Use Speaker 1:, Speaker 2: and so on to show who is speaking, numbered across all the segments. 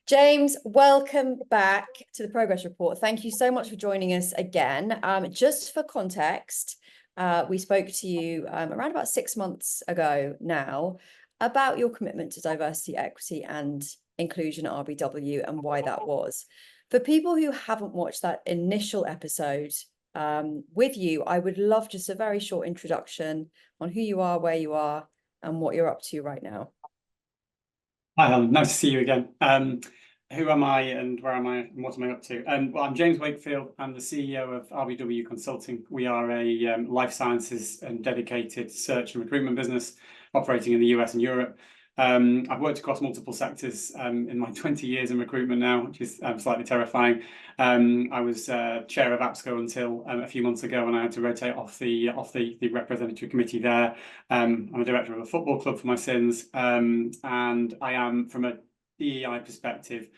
Speaker 1: James, welcome back to the Progress Report. Thank you so much for joining us again. Just for context, we spoke to you around about 6 months ago now about your commitment to diversity, equity and inclusion at RBW and why that was. For people who haven't watched that initial episode with you, I would love just a very short introduction on who you are, where you are, and what you're up to right now.
Speaker 2: Hi, Helen. Nice to see you again. Who am I and where am I and what am I up to? Well, I'm James Wakefield. I'm the CEO of RBW Consulting. We are a life sciences and dedicated search and recruitment business operating in the US and Europe. I've worked across multiple sectors in my 20 years in recruitment now, which is slightly terrifying. I was chair of APSCo until a few months ago, and I had to rotate off the representative committee there. I'm a director of a football club for my sins, and I am, from a DE&I perspective,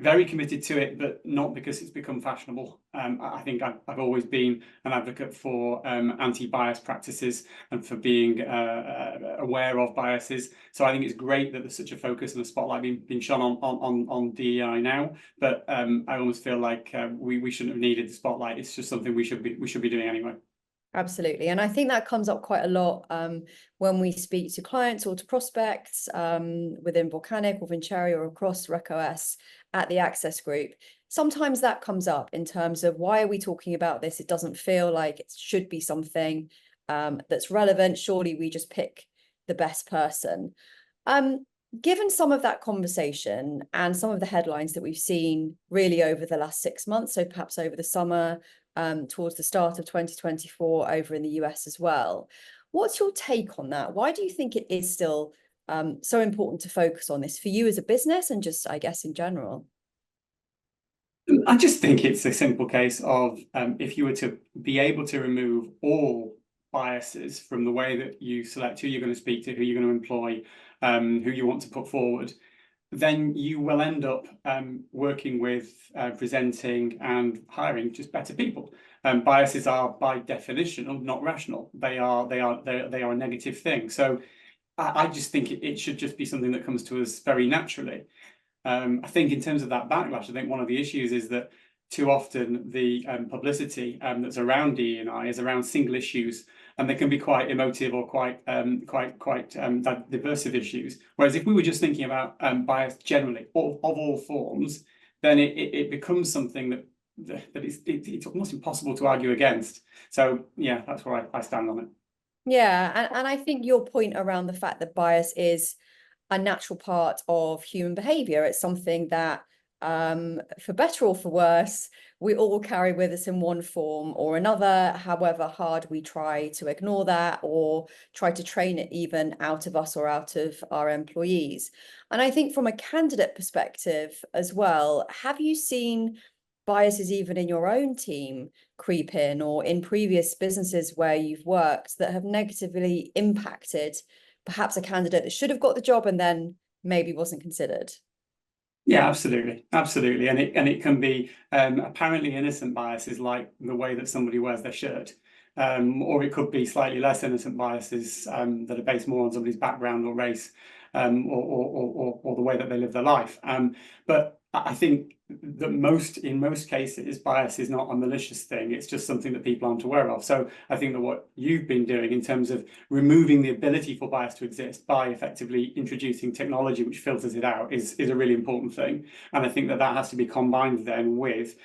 Speaker 2: very committed to it, but not because it's become fashionable. I think I've always been an advocate for anti-bias practices and for being aware of biases. So I think it's great that there's such a focus and a spotlight being shone on DE&I now. But I almost feel like we shouldn't have needed the spotlight. It's just something we should be doing anyway.
Speaker 1: Absolutely. And I think that comes up quite a lot when we speak to clients or to prospects within Volcanic or Vincere or across RecOS at the Access Group. Sometimes that comes up in terms of why are we talking about this? It doesn't feel like it should be something that's relevant. Surely we just pick the best person. Given some of that conversation and some of the headlines that we've seen really over the last 6 months, so perhaps over the summer, towards the start of 2024 over in the US as well. What's your take on that? Why do you think it is still so important to focus on this for you as a business and just, I guess, in general?
Speaker 2: I just think it's a simple case of if you were to be able to remove all biases from the way that you select who you're going to speak to, who you're going to employ, who you want to put forward, then you will end up working with, presenting and hiring just better people. Biases are by definition not rational. They are a negative thing. So I just think it should just be something that comes to us very naturally. I think in terms of that backlash, I think one of the issues is that too often the publicity that's around DE&I is around single issues, and they can be quite emotive or quite divisive issues. Whereas if we were just thinking about bias generally of all forms, then it becomes something that it's almost impossible to argue against. So yeah, that's where I stand on it.
Speaker 1: Yeah, and I think your point around the fact that bias is a natural part of human behavior. It's something that, for better or for worse, we all carry with us in one form or another, however hard we try to ignore that or try to train it even out of us or out of our employees. And I think from a candidate perspective as well, have you seen biases even in your own team creep in or in previous businesses where you've worked that have negatively impacted perhaps a candidate that should have got the job and then maybe wasn't considered?
Speaker 2: Yeah, absolutely. And it can be apparently innocent biases, like the way that somebody wears their shirt. Or it could be slightly less innocent biases that are based more on somebody's background or race, or the way that they live their life. But I think that in most cases, bias is not a malicious thing. It's just something that people aren't aware of. So I think that what you've been doing in terms of removing the ability for bias to exist by effectively introducing technology which filters it out is a really important thing. And I think that has to be combined then with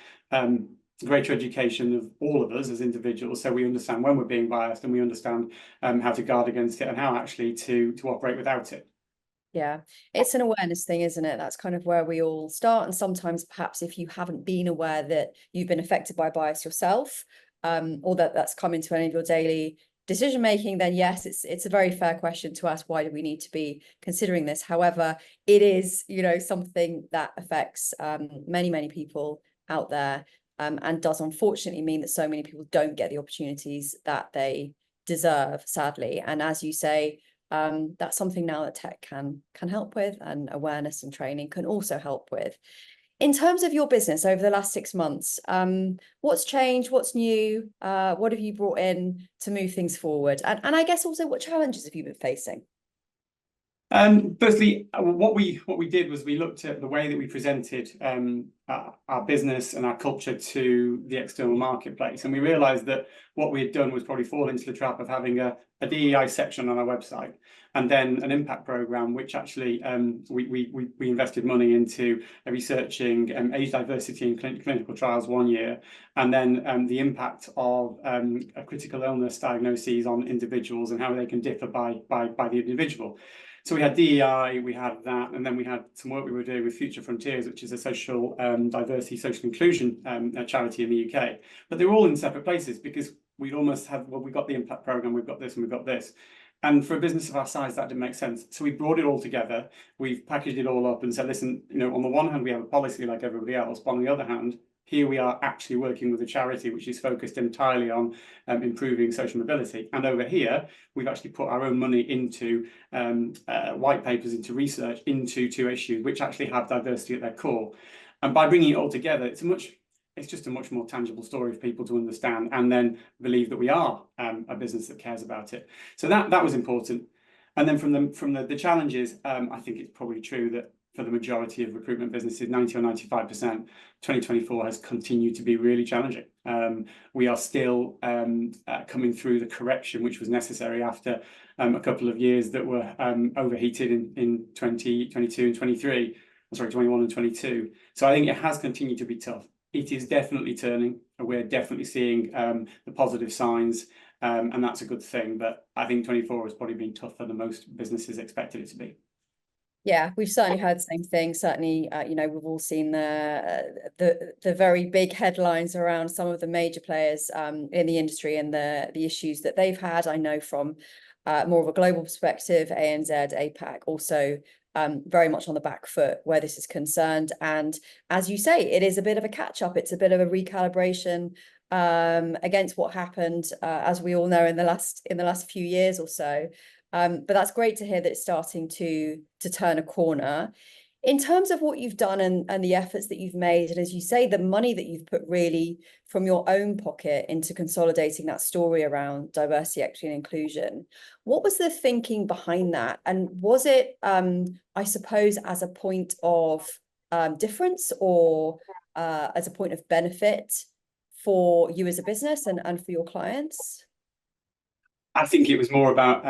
Speaker 2: greater education of all of us as individuals, so we understand when we're being biased and we understand how to guard against it and how actually to operate without it.
Speaker 1: Yeah, it's an awareness thing, isn't it? That's kind of where we all start. And sometimes perhaps if you haven't been aware that you've been affected by bias yourself, or that's come into any of your daily decision making, then yes, it's a very fair question to ask, why do we need to be considering this? However, it is, something that affects many people out there, and does unfortunately mean that so many people don't get the opportunities that they deserve, sadly. And as you say, that's something now that tech can help with, and awareness and training can also help with. In terms of your business over the last 6 months, what's changed? What's new? What have you brought in to move things forward? And I guess also, what challenges have you been facing?
Speaker 2: Firstly, what we did was we looked at the way that we presented our business and our culture to the external marketplace, and we realised that what we had done was probably fall into the trap of having a DEI section on our website, and then an impact programme, which actually we invested money into researching age diversity in clinical trials 1 year, and then the impact of critical illness diagnoses on individuals and how they can differ by the individual. So we had DEI, we had that, and then we had some work we were doing with Future Frontiers, which is a social diversity, social inclusion charity in the UK. But they were all in separate places because we'd almost had, well, we've got the impact programme, we've got this and we've got this. And for a business of our size, that didn't make sense. So we brought it all together, we've packaged it all up and said, listen, you know, on the one hand, we have a policy like everybody else, but on the other hand, here we are actually working with a charity which is focused entirely on improving social mobility. And over here, we've actually put our own money into white papers, into research, into 2 issues which actually have diversity at their core. And by bringing it all together, it's just a much more tangible story for people to understand and then believe that we are a business that cares about it. So that was important. And then from the challenges, I think it's probably true that for the majority of recruitment businesses, 90 or 95%, 2024 has continued to be really challenging. We are still coming through the correction which was necessary after a couple of years that were overheated in 2022 and 23, sorry, 21 and 22. So I think it has continued to be tough. It is definitely turning. We're definitely seeing the positive signs, and that's a good thing. But I think 24 has probably been tougher than most businesses expected it to be.
Speaker 1: Yeah, we've certainly heard the same thing. Certainly, you know, we've all seen the very big headlines around some of the major players in the industry and the issues that they've had. I know from more of a global perspective, ANZ, APAC, also very much on the back foot where this is concerned. And as you say, it is a bit of a catch up. It's a bit of a recalibration against what happened, as we all know, in the last few years or so. But that's great to hear that it's starting to turn a corner. In terms of what you've done and the efforts that you've made, and as you say, the money that you've put really from your own pocket into consolidating that story around diversity, equity, and inclusion, what was the thinking behind that? And was it, I suppose, as a point of difference or as a point of benefit for you as a business and for your clients?
Speaker 2: I think it was more about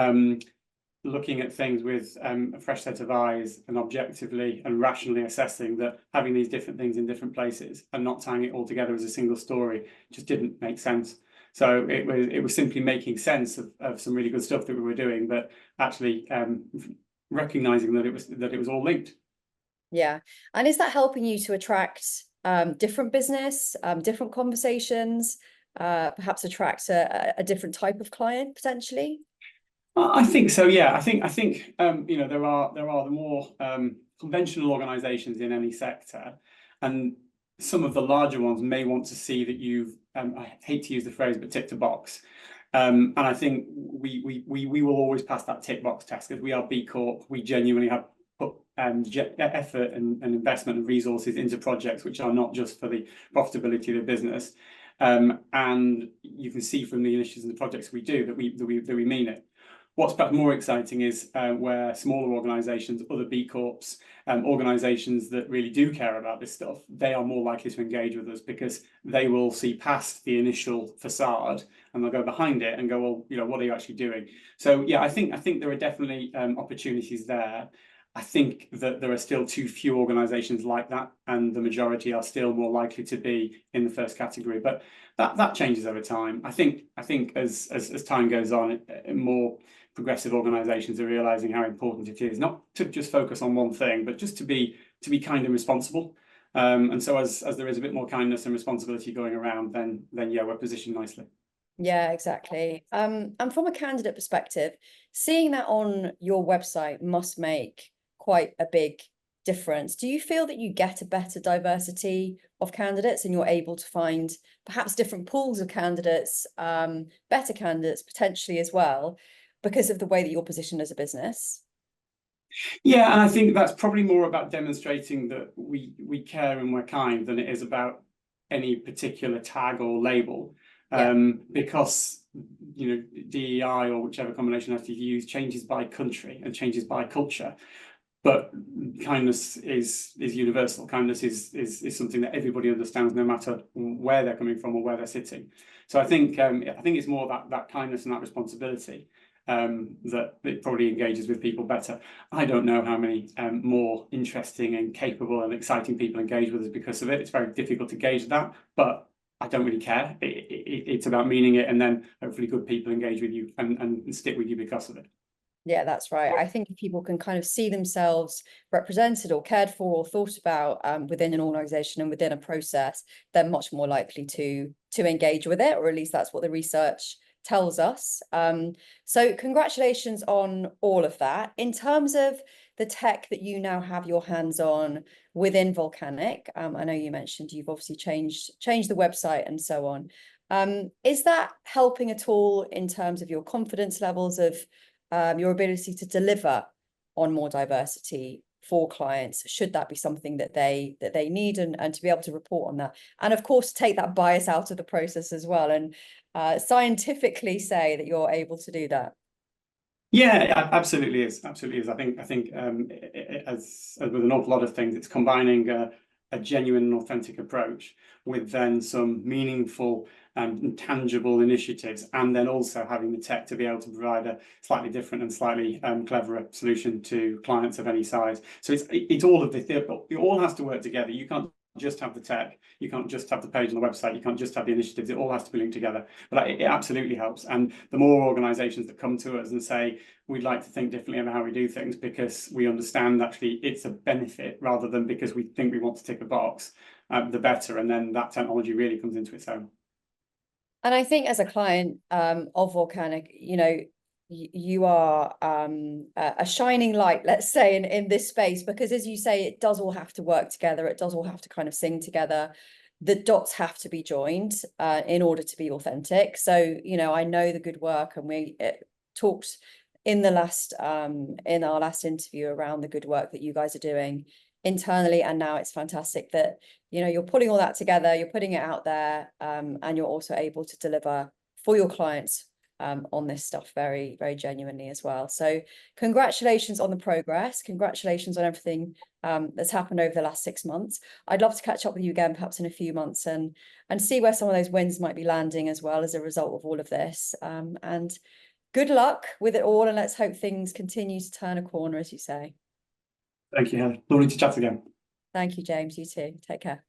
Speaker 2: looking at things with a fresh set of eyes and objectively and rationally assessing that having these different things in different places and not tying it all together as a single story just didn't make sense. So it was simply making sense of some really good stuff that we were doing, but actually recognizing that it was all linked.
Speaker 1: Yeah. And is that helping you to attract different business, different conversations, perhaps attract a different type of client potentially?
Speaker 2: I think so. Yeah, I think you know, there are the more conventional organisations in any sector, and some of the larger ones may want to see that you've I hate to use the phrase, but ticked a box. And I think we will always pass that tick box test because we are B Corp. We genuinely have put effort and investment and resources into projects which are not just for the profitability of the business. And you can see from the initiatives and the projects we do that we mean it. What's perhaps more exciting is where smaller organisations, other B Corps, organisations that really do care about this stuff, they are more likely to engage with us because they will see past the initial facade and they'll go behind it and go, well, you know, what are you actually doing? So yeah, I think there are definitely opportunities there. I think that there are still too few organisations like that, and the majority are still more likely to be in the first category. But that changes over time. I think as time goes on, more progressive organisations are realising how important it is not to just focus on one thing, but just to be kind and responsible. And so as there is a bit more kindness and responsibility going around, then yeah, we're positioned nicely.
Speaker 1: Yeah, exactly. And from a candidate perspective, seeing that on your website must make quite a big difference. Do you feel that you get a better diversity of candidates and you're able to find perhaps different pools of candidates, better candidates potentially as well, because of the way that you're positioned as a business?
Speaker 2: Yeah, and I think that's probably more about demonstrating that we care and we're kind than it is about any particular tag or label. because DEI or whichever combination that you use changes by country and changes by culture. But kindness is universal. Kindness is something that everybody understands, no matter where they're coming from or where they're sitting. So I think it's more that kindness and that responsibility that it probably engages with people better. I don't know how many more interesting and capable and exciting people engage with us because of it. It's very difficult to gauge that, but I don't really care. It's about meaning it, and then hopefully good people engage with you and stick with you because of it.
Speaker 1: Yeah, that's right. I think if people can kind of see themselves represented or cared for or thought about within an organization and within a process, they're much more likely to engage with it, or at least that's what the research tells us. So congratulations on all of that. In terms of the tech that you now have your hands on within Volcanic, I know you mentioned you've obviously changed the website and so on. Is that helping at all in terms of your confidence levels of your ability to deliver on more diversity for clients, should that be something that they need, and to be able to report on that, and of course take that bias out of the process as well, and scientifically say that you're able to do that?
Speaker 2: Yeah, it absolutely is. Absolutely is. I think as with an awful lot of things, it's combining a genuine and authentic approach with then some meaningful and tangible initiatives, and then also having the tech to be able to provide a slightly different and slightly cleverer solution to clients of any size. So it's all of this. It all has to work together. You can't just have the tech, you can't just have the page on the website, you can't just have the initiatives. It all has to be linked together. But it absolutely helps. And the more organizations that come to us and say, we'd like to think differently about how we do things because we understand actually it's a benefit rather than because we think we want to tick a box, the better. And then that technology really comes into its own.
Speaker 1: And I think as a client of Volcanic, you are a shining light, let's say, in this space, because as you say, it does all have to work together. It does all have to kind of sing together. The dots have to be joined in order to be authentic. So, I know the good work, and we talked in the last in our last interview around the good work that you guys are doing internally, and now it's fantastic that you're pulling all that together, you're putting it out there, and you're also able to deliver for your clients on this stuff very, very genuinely as well. So congratulations on the progress, congratulations on everything that's happened over the last 6 months. I'd love to catch up with you again perhaps in a few months and see where some of those wins might be landing as well as a result of all of this, and good luck with it all, and let's hope things continue to turn a corner, as you say.
Speaker 2: Thank you, Helen. Lovely to chat again.
Speaker 1: Thank you, James. You too. Take care.